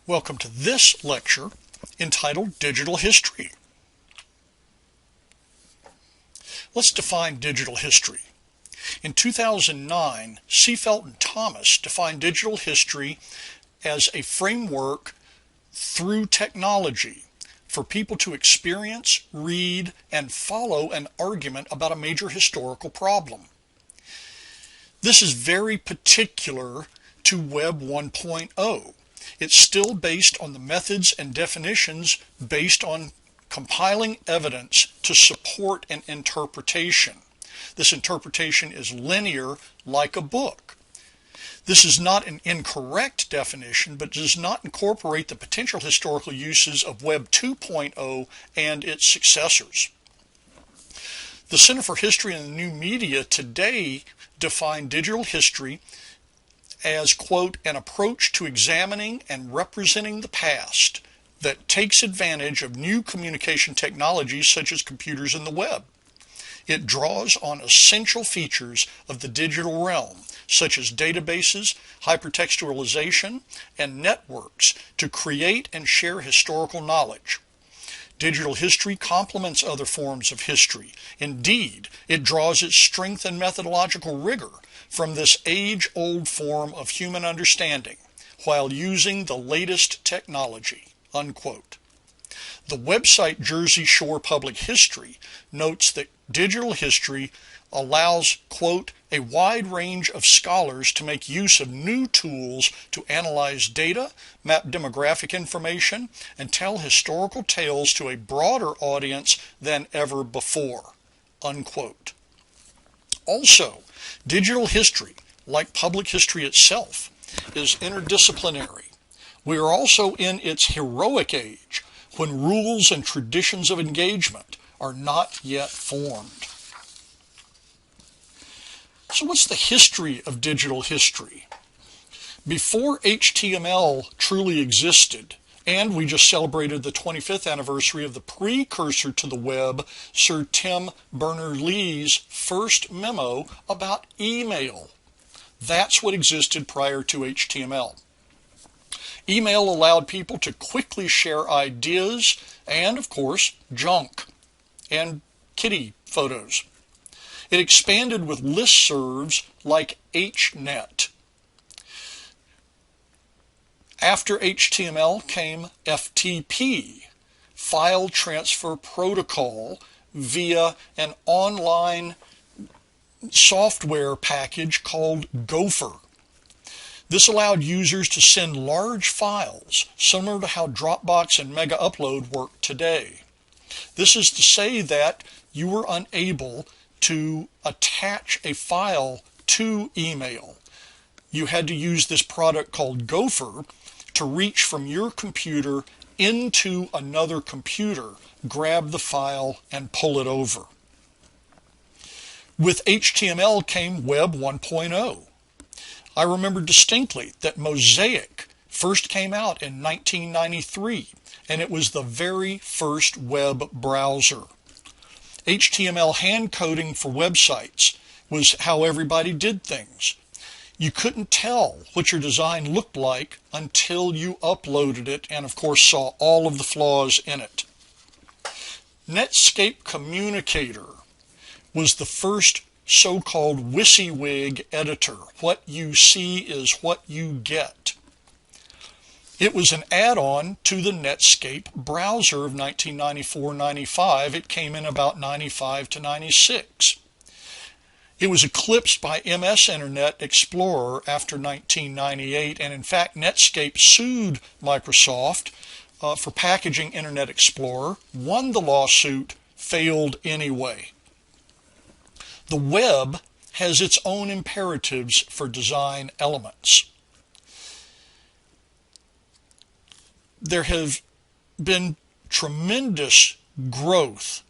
Welcome to this lecture entitled Digital History. Let's define digital history. In 2009, Seifelt and Thomas defined digital history as a framework through technology for people to experience, read, and follow an argument about a major historical problem. This is very particular to Web 1.0. It's still based on the methods and definitions based on compiling evidence to support an interpretation. This interpretation is linear, like a book. This is not an incorrect definition, but does not incorporate the potential historical uses of Web 2.0 and its successors. The Center for History and the New Media today define digital history as, quote, an approach to examining and representing the past that takes advantage of new communication technologies such as computers and the web. It draws on essential features of the digital realm, such as databases, hypertextualization, and networks to create and share historical knowledge. Digital history complements other forms of history. Indeed, it draws its strength and methodological rigor from this age-old form of human understanding while using the latest technology, unquote. The website Jersey Shore Public History notes that digital history allows, quote, a wide range of scholars to make use of new tools to analyze data, map demographic information, and tell historical tales to a broader audience than ever before, unquote. Also, digital history, like public history itself, is interdisciplinary. We are also in its heroic age, when rules and traditions of engagement are not yet formed. So what's the history of digital history? Before HTML truly existed, and we just celebrated the 25th anniversary of the precursor to the web, Sir Tim Berners-Lee's first memo about email. That's what existed prior to HTML. Email allowed people to quickly share ideas and, of course, junk and kitty photos. It expanded with listservs like HNet. After HTML came FTP, File Transfer Protocol, via an online software package called Gopher. This allowed users to send large files, similar to how Dropbox and Mega Upload work today. This is to say that you were unable to attach a file to email. You had to use this product called Gopher to reach from your computer into another computer, grab the file, and pull it over. With HTML came Web 1.0. I remember distinctly that Mosaic first came out in 1993, and it was the very first web browser. HTML hand coding for websites was how everybody did things. You couldn't tell what your design looked like until you uploaded it and, of course, saw all of the flaws in it. Netscape Communicator was the first so-called WYSIWYG editor. What you see is what you get. It was an add-on to the Netscape browser of 1994-95. It came in about 95 to 96. It was eclipsed by MS Internet Explorer after 1998, and in fact Netscape sued Microsoft for packaging Internet Explorer, won the lawsuit, failed anyway. The web has its own imperatives for design elements. There have been tremendous growth.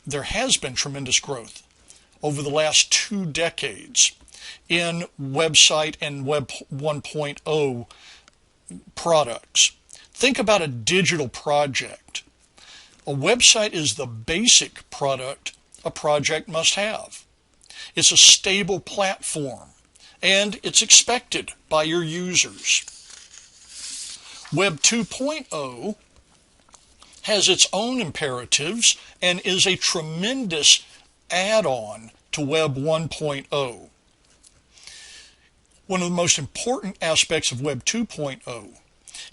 There has been tremendous growth over the last 2 decades in website and Web 1.0 products. Think about a digital project. A website is the basic product a project must have. It's a stable platform, and it's expected by your users. Web 2.0 has its own imperatives and is a tremendous add-on to Web 1.0. One of the most important aspects of Web 2.0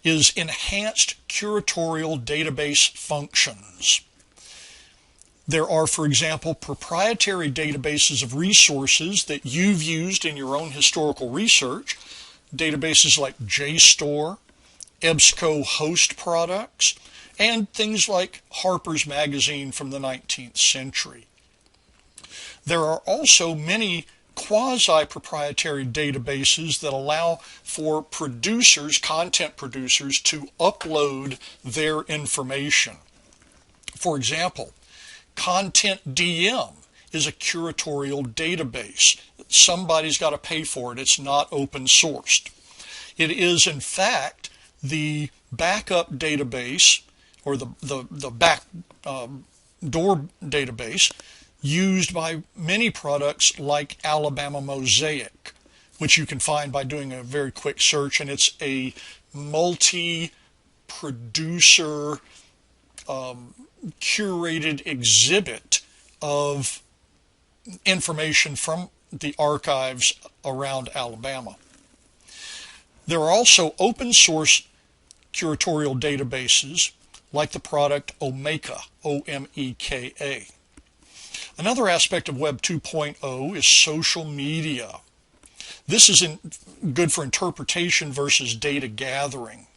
is enhanced curatorial database functions. There are, for example, proprietary databases of resources that you've used in your own historical research, databases like JSTOR, EBSCO host products, and things like Harper's Magazine from the 19th century. There are also many quasi-proprietary databases that allow for producers, content producers, to upload their information. For example, Content DM is a curatorial database. Somebody's got to pay for it. It's not open sourced. It is, in fact, the backup database, or the backdoor database, used by many products like Alabama Mosaic, which you can find by doing a very quick search, and it's a multi-producer curated exhibit of information from the archives around Alabama. There are also open source curatorial databases like the product Omeka, O-M-E-K-A. Another aspect of Web 2.0 is social media. This is good for interpretation versus data gathering.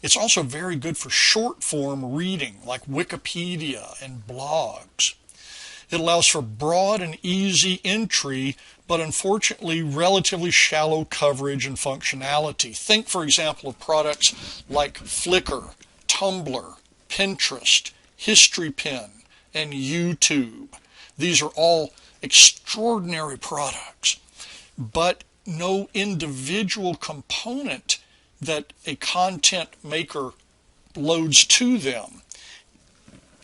It's also very good for short form reading like Wikipedia and blogs. It allows for broad and easy entry, but unfortunately relatively shallow coverage and functionality. Think, for example, of products like Flickr, Tumblr, Pinterest, HistoryPin, and YouTube. These are all extraordinary products, but no individual component that a content maker loads to them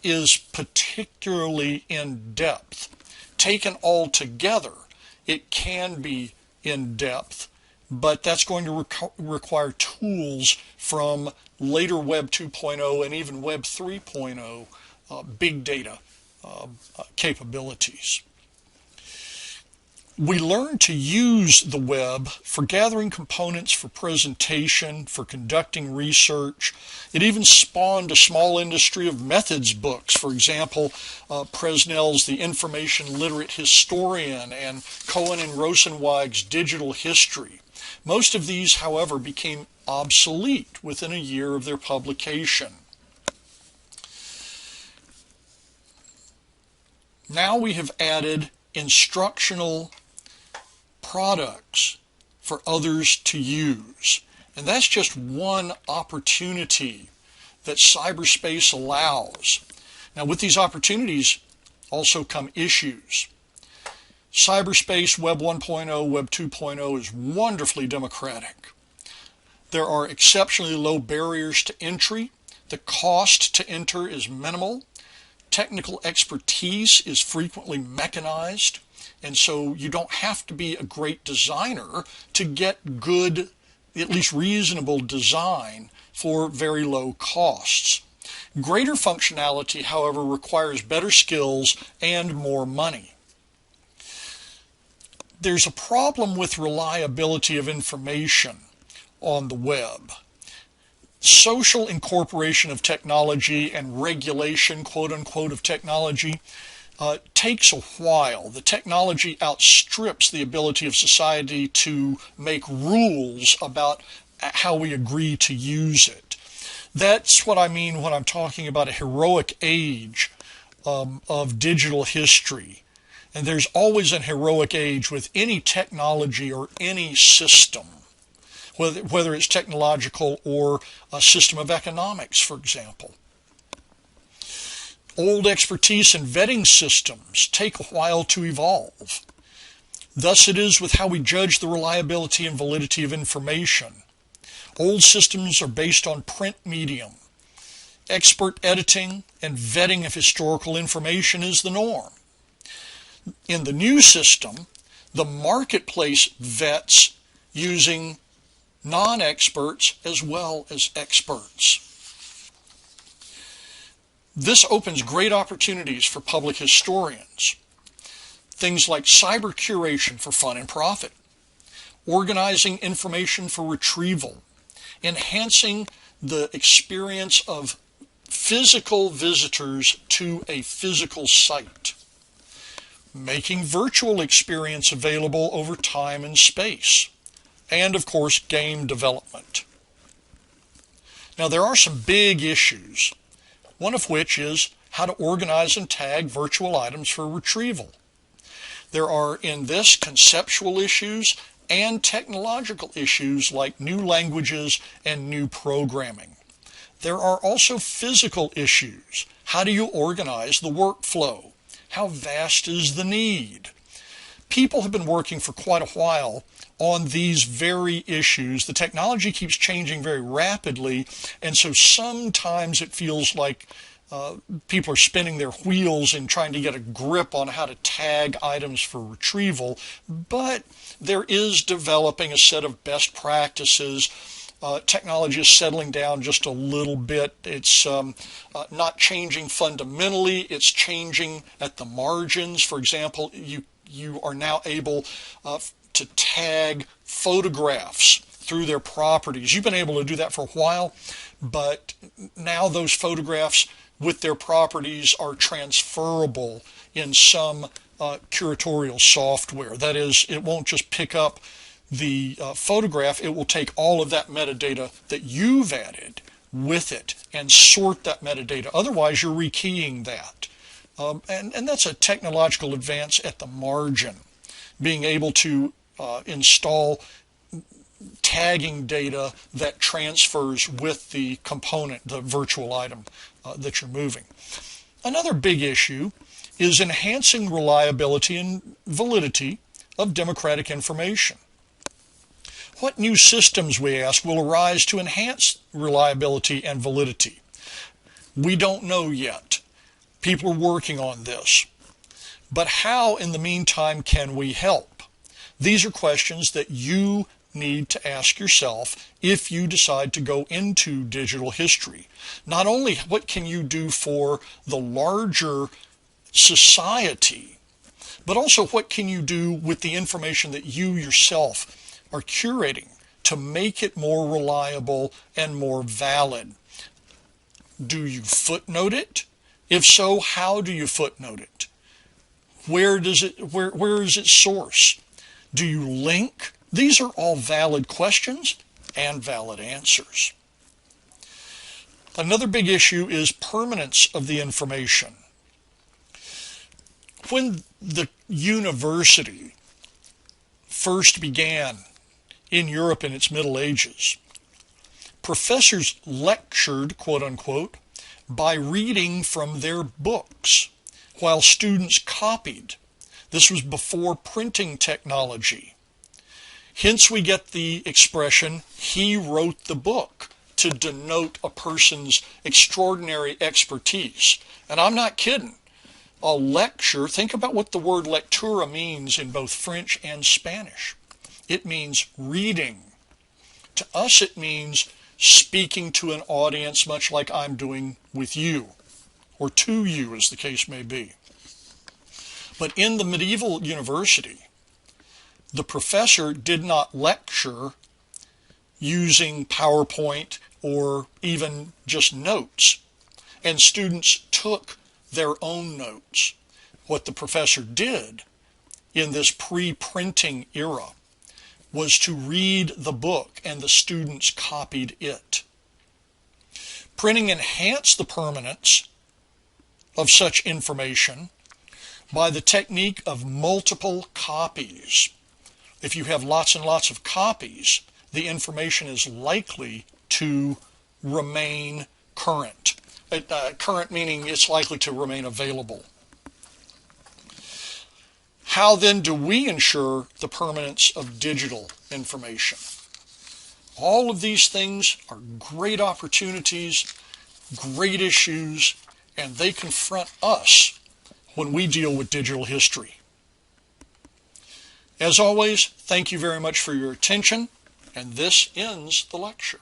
is particularly in depth. Taken all together, it can be in depth, but that's going to require tools from later Web 2.0 and even Web 3.0 big data capabilities. We learn to use the web for gathering components for presentation, for conducting research. It even spawned a small industry of methods books. For example, Presnell's The Information Literate Historian and Cohen and Rosenweig's Digital History. Most of these, however, became obsolete within a year of their publication. Now we have added instructional products for others to use. And that's just one opportunity that cyberspace allows. Now, with these opportunities also come issues. Cyberspace, Web 1.0, Web 2.0 is wonderfully democratic. There are exceptionally low barriers to entry. The cost to enter is minimal. Technical expertise is frequently mechanized. And so you don't have to be a great designer to get good, at least reasonable design for very low costs. Greater functionality, however, requires better skills and more money. There's a problem with reliability of information on the web. Social incorporation of technology and regulation, quote unquote, of technology takes a while. The technology outstrips the ability of society to make rules about how we agree to use it. That's what I mean when I'm talking about a heroic age of digital history. And there's always an heroic age with any technology or any system, whether it's technological or a system of economics, for example. Old expertise and vetting systems take a while to evolve. Thus it is with how we judge the reliability and validity of information. Old systems are based on print medium. Expert editing and vetting of historical information is the norm. In the new system, the marketplace vets using non-experts as well as experts. This opens great opportunities for public historians. Things like cyber curation for fun and profit, organizing information for retrieval, enhancing the experience of physical visitors to a physical site, making virtual experience available over time and space, and of course game development. Now there are some big issues, one of which is how to organize and tag virtual items for retrieval. There are in this conceptual issues and technological issues like new languages and new programming. There are also physical issues. How do you organize the workflow? How vast is the need? People have been working for quite a while on these very issues. The technology keeps changing very rapidly, and so sometimes it feels like people are spinning their wheels in trying to get a grip on how to tag items for retrieval, but there is developing a set of best practices. Technology is settling down just a little bit. It's not changing fundamentally. It's changing at the margins. For example, you are now able to tag photographs through their properties. You've been able to do that for a while, but now those photographs with their properties are transferable in some curatorial software. That is, it won't just pick up the photograph, it will take all of that metadata that you've added with it and sort that metadata. Otherwise, you're rekeying that. And that's a technological advance at the margin, being able to install tagging data that transfers with the component, the virtual item that you're moving. Another big issue is enhancing reliability and validity of democratic information. What new systems, we ask, will arise to enhance reliability and validity? We don't know yet. People are working on this. But how, in the meantime, can we help? These are questions that you need to ask yourself if you decide to go into digital history. Not only what can you do for the larger society, but also what can you do with the information that you yourself are curating to make it more reliable and more valid. Do you footnote it? If so, how do you footnote it? Where is its source? Do you link? These are all valid questions and valid answers. Another big issue is permanence of the information. When the university first began in Europe in its Middle Ages, professors lectured, quote unquote, by reading from their books while students copied. This was before printing technology. Hence we get the expression, he wrote the book, to denote a person's extraordinary expertise. And I'm not kidding. A lecture, think about what the word lectura means in both French and Spanish. It means reading. To us, it means speaking to an audience, much like I'm doing with you, or to you, as the case may be. But in the medieval university, the professor did not lecture using PowerPoint or even just notes, and students took their own notes. What the professor did in this pre-printing era was to read the book, and the students copied it. Printing enhanced the permanence of such information by the technique of multiple copies. If you have lots and lots of copies, the information is likely to remain current. Current meaning it's likely to remain available. How then do we ensure the permanence of digital information? All of these things are great opportunities, great issues, and they confront us when we deal with digital history. As always, thank you very much for your attention. And this ends the lecture.